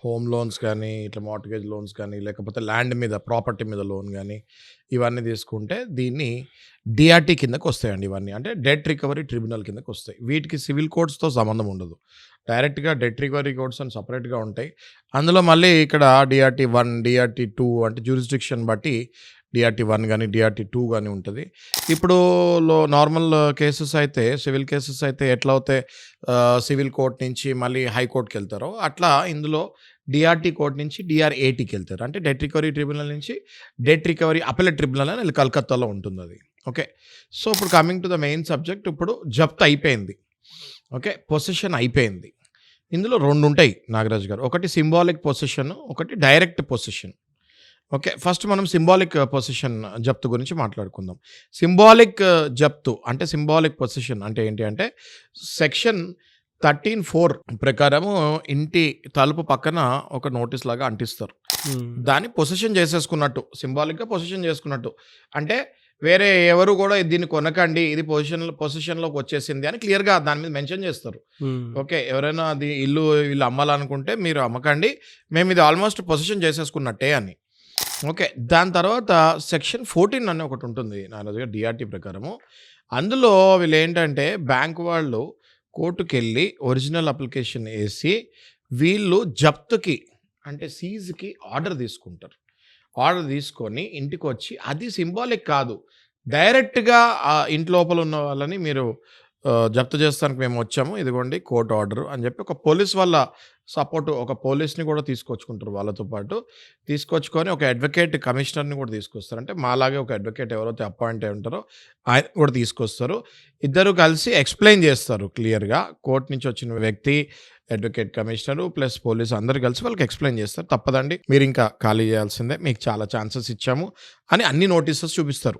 Home loans కానీ, ఇట్లా mortgage loans కానీ, లేకపోతే ల్యాండ్ మీద, ప్రాపర్టీ మీద లోన్ గానీ, ఇవన్నీ తీసుకుంటే దీన్ని డీఆర్‌టీ కిందకొస్తాయండి ఇవన్నీ. అంటే డెట్ రికవరీ ట్రిబ్యునల్ కిందకొస్తాయి. వీటికి సివిల్ కోర్ట్స్‌తో సంబంధం ఉండదు. డైరెక్ట్‌గా డెట్ రికవరీ కోర్ట్స్ అని సెపరేట్‌గా ఉంటాయి. అందులో మళ్ళీ ఇక్కడ డీఆర్‌టీ 1, డీఆర్‌టీ 2 అంటే జ్యూరిస్డిక్షన్ బట్టి డీఆర్‌టీ 1 గానీ, డీఆర్‌టీ 2 గానీ ఉంటది. ఇప్పుడు నార్మల్ కేసెస్ అయితే, సివిల్ కేసెస్ అయితే ఎట్లా అవుతాయి, సివిల్ కోర్ట్ నుంచి మళ్ళీ హైకోర్ట్‌కెళ్తారో, అట్లా ఇందులో డీఆర్‌టీ కోర్ట్ నుంచి డీఆర్‌ఏటీకెళ్తారు. అంటే డెట్ రికవరీ ట్రిబ్యునల్ నుంచి డెట్ రికవరీ అపెలేట్ ట్రిబ్యునల్ అని కలకత్తాలో ఉంటుందది. ఓకే. సో, ఇప్పుడు coming to the main subject. ఇప్పుడు జప్త్ అయిపోయింది. ఓకే. పొసెషన్ అయిపోయింది. ఇందులో 2 ఉంటాయి నాగరాజు గారు. ఒకటి సింబాలిక్ పొసెషన్, ఒకటి డైరెక్ట్ పొసెషన్. ఓకే. ఫస్ట్ మనం సింబాలిక్ పొసెషన్ జప్తు గురించి మాట్లాడుకుందాం. సింబాలిక్ జప్తు అంటే సింబాలిక్ పొసెషన్ అంటే ఏంటి అంటే సెక్షన్ 13(4) ప్రకారము ఇంటి తలుపు పక్కన ఒక నోటీస్ లాగా అంటిస్తారు. దాన్ని పొసెషన్ చేసేసుకున్నట్టు, సింబాలిక్‌గా పొసెషన్ చేసుకున్నట్టు. అంటే వేరే ఎవరు కూడా దీన్ని కొనకండి, ఇది పొసెషన్‌లోకి వచ్చేసింది అని క్లియర్‌గా దాని మీద మెన్షన్ చేస్తారు. ఓకే. ఎవరైనా అది ఇల్లు వీళ్ళు అమ్మాలనుకుంటే మీరు అమ్మకండి, మేము ఇది ఆల్మోస్ట్ పొసెషన్ చేసేసుకున్నట్టే అని. ఓకే. దాని తర్వాత సెక్షన్ 14 అని ఒకటి ఉంటుంది నా దగ్గర డీఆర్‌టీ ప్రకారము. అందులో వీళ్ళేంటంటే బ్యాంక్ వాళ్ళు కోర్టుకెళ్ళి ఒరిజినల్ అప్లికేషన్ ఏసి వీళ్ళు జప్తుకి అంటే సీజ్‌కి ఆర్డర్ తీసుకుంటారు. ఆర్డర్ తీసుకొని ఇంటికొచ్చి అది సింబాలిక్ కాదు. డైరెక్ట్‌గా ఇంటి లోపల ఉన్న వాళ్ళని మీరు జప్తు చేస్తానికి మేమొచ్చాము. ఇదిగోండి కోర్ట్ ఆర్డర్ అని చెప్పి ఒక పోలీస్ వాళ్ళ సపోర్ట్, ఒక పోలీస్‌ని కూడా తీసుకొచ్చుకుంటారు వాళ్ళతో పాటు. తీసుకొచ్చుకొని ఒక అడ్వకేట్ కమిషనర్‌ని కూడా తీసుకొస్తారు. అంటే మాలాగే ఒక అడ్వకేట్ ఎవరైతే అపాయింట్ అయ్యి ఉంటారో ఆయన కూడా తీసుకొస్తారు. ఇద్దరు కలిసి ఎక్స్‌ప్లెయిన్ చేస్తారు క్లియర్‌గా. కోర్ట్ నుంచి వచ్చిన వ్యక్తి, అడ్వకేట్ కమిషనరు ప్లస్ పోలీస్ అందరూ కలిసి వాళ్ళకి ఎక్స్‌ప్లెయిన్ చేస్తారు. తప్పదండి, మీరింకా ఖాళీ చేయాల్సిందే, మీకు చాలా ఛాన్సెస్ ఇచ్చాము అని అన్ని నోటీసెస్ చూపిస్తారు.